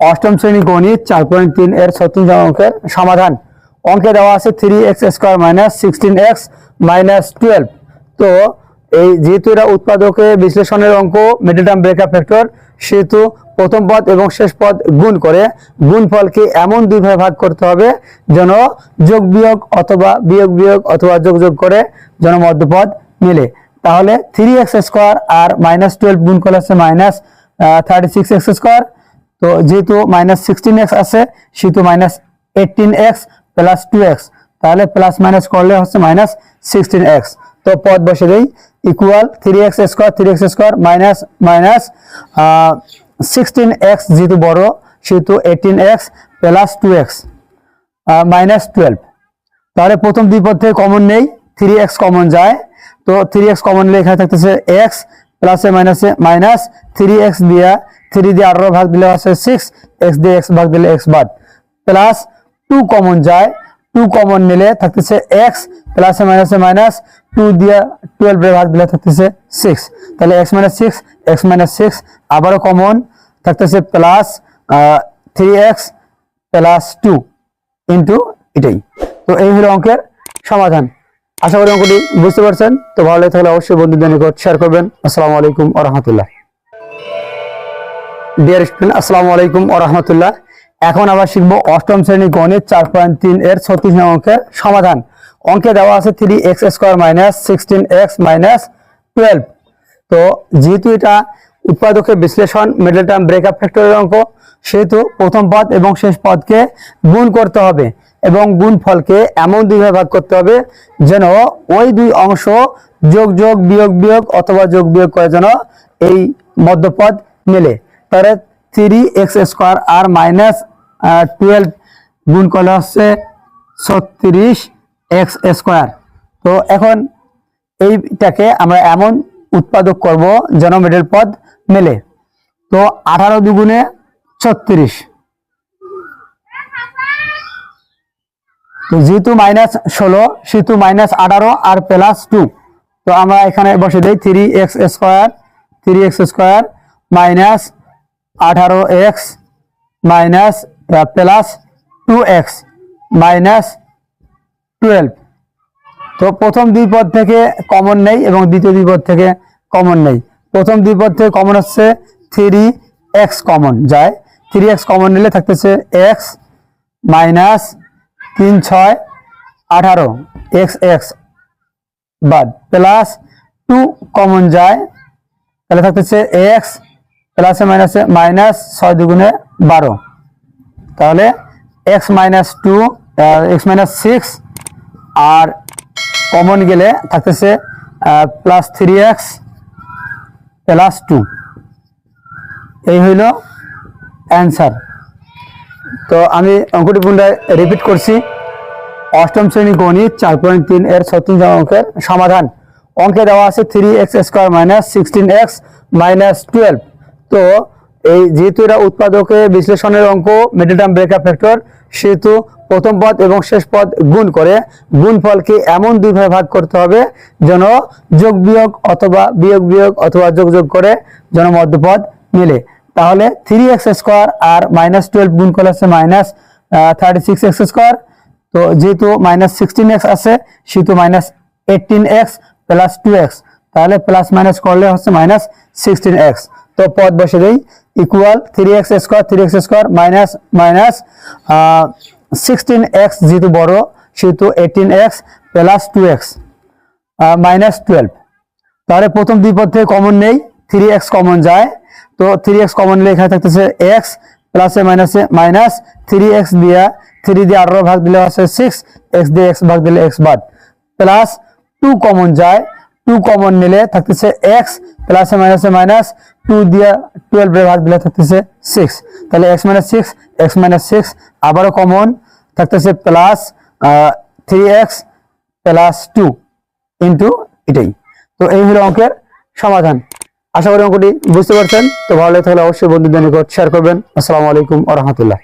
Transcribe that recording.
অষ্টম শ্রেণী গণিত 4.3 এর 36 অঙ্কের সমাধান। অঙ্কে দেওয়া আছে 3x² - 16x - 12। তো এই যেহেতু এটা উৎপাদকে বিশ্লেষণের অঙ্ক, মিডল টার্ম ব্রেকআপ ফ্যাক্টর, সেহেতু প্রথম পদ এবং শেষ পদ গুণ করে গুণফলকে এমন দুই ভাগে ভাগ করতে হবে যেন যোগ বিয়োগ অথবা বিয়োগ বিয়োগ অথবা যোগ যোগ করে যেন মধ্যপদ মিলে। তাহলে 3x² আর -12 গুণ করলে আছে -36x²। তো যেহেতু -16x আছে সেহেতু -18x + 2x, তাহলে প্লাস মাইনাস করলে হচ্ছে -16x। তো পদ বসে দেই ইকুয়াল 3x² মাইনাস 16x, যেহেতু বড় সেহেতু 18x + 2x -12। তাহলে প্রথম দুই পদ থেকে কমন নেই, 3x কমন যায়। তো 3x কমন নিলে এখানে থাকতেছে x প্লাসে মাইনাসে মাইনাস 3x দিয়া 3 দিয়ে 18 ভাগ দিলে আছে 6, x দিয়ে x ভাগ দিলে x বাদ, প্লাস 2 কমন যায়। 2 কমন নিলে থাকতেছে x প্লাসে মাইনাসে মাইনাস 2 দিয়ে 12 ভাগ দিলে থাকতেছে 6, তাহলে x - 6 আবারও কমন থাকতেছে প্লাস 3x + 2 ইন্টু এটাই। তো এই হলো অঙ্কের সমাধান। আশা করি অঙ্কটি বুঝতে পারছেন। তো ভালো লাগলে অবশ্যই বন্ধুদের নিকট শেয়ার করবেন। আসসালামু আলাইকুম ওয়া রাহমাতুল্লাহ। ডিয়ার স্টুডেন্ট, আসসালামু আলাইকুম ওয়া রাহমাতুল্লাহ। এখন আবার শিখবো অষ্টম শ্রেণী গণিত 4.3 এর 36 নং অঙ্কের সমাধান। অঙ্কে দেওয়া আছে 3x² - 16x - 12। তো যেহেতু এটা উৎপাদকের বিশ্লেষণ, মিডল টার্ম ব্রেকআপ ফ্যাক্টরের অঙ্ক, সেহেতু প্রথম পদ এবং শেষ পদকে গুণ করতে হবে এবং গুণফলকে এমন দুই ভাগে ভাগ করতে হবে যেন ওই দুই অংশ যোগ যোগ বিয়োগ বিয়োগ অথবা যোগ বিয়োগ করে যেন এই মধ্যপদ মেলে। তাহলে 3x² আর -12 গুণ করলে হচ্ছে 36x²। তো এখন এইটাকে আমরা এমন উৎপাদক করব যেন মিডল পদ মেলে। তো 18 দুগুণে 36, তো যেহেতু -16 সেহেতু -18 আর +2। তো আমরা এখানে বসে দেই 3x² -18x +2x -12। তো প্রথম দুই পদ থেকে কমন নেই এবং দ্বিতীয় দুই পদ থেকে কমন নেই। প্রথম দুই পদ থেকে কমন হচ্ছে 3x কমন যায়। 3x কমন নিলে থাকতেছে x -3 6 18 x বাদ, প্লাস 2 কমন যায়, তাহলে থাকতেছে x প্লাসে মাইনাসে মাইনাস 6 দুগুণে 12, তাহলে x - 2 x - 6 আর কমন গেলে থাকতেছে +3x + 2। এই হইল অ্যান্সার। তো আমি অঙ্কটি পুনরায় রিপিট করছি। অষ্টম শ্রেণী গণিত 4.3 এর 36 অঙ্কের সমাধান। অঙ্কে দেওয়া আছে 3x² - 16x - 12। তো এই যেহেতু এটা উৎপাদকে বিশ্লেষণের অঙ্ক, মিডল টার্ম ব্রেকআপ ফ্যাক্টর, সেহেতু প্রথম পদ এবং শেষ পদ গুণ করে গুণফলকে এমন দুই ভাগে ভাগ করতে হবে যেন যোগ বিয়োগ অথবা বিয়োগ বিয়োগ অথবা যোগ যোগ করে যেন মধ্যপদ মিলে। তাহলে 3x² আর -12 গুণ করলে আছে -36x²। তো যেহেতু -16x আছে সেহেতু -18x + 2x, তাহলে প্লাস মাইনাস করলে হচ্ছে -16x। তো পদ বসে দেই ইকুয়াল 3x² -16x, যেহেতু বড় সেহেতু 18x + 2x -12। তাহলে প্রথম দুই পদ থেকে কমন নেই, 3x কমন যায়। তো 3x কমন নিলে এখানে থাকতেছে x প্লাসে মাইনাসে মাইনাস 3x দিয়া 3 দিয়ে 18 ভাগ দিলে আছে 6, x দিয়ে x ভাগ দিলে x বাদ, প্লাস 2 কমন যায়। 2 কমন নিলে থাকতেছে x প্লাসে মাইনাসে মাইনাস 2 দিয়ে 12 ভাগ দিলে থাকতেছে 6, তাহলে x - 6 আবারও কমন থাকতেছে প্লাস 3x + 2 ইন্টু এটাই। তো এই হলো অঙ্কের সমাধান। আশা করি অঙ্কটি বুঝতে পারছেন। তো ভালো লাগলে অবশ্যই বন্ধুদের নিকট শেয়ার করবেন। আসসালামু আলাইকুম ওয়া রাহমাতুল্লাহ।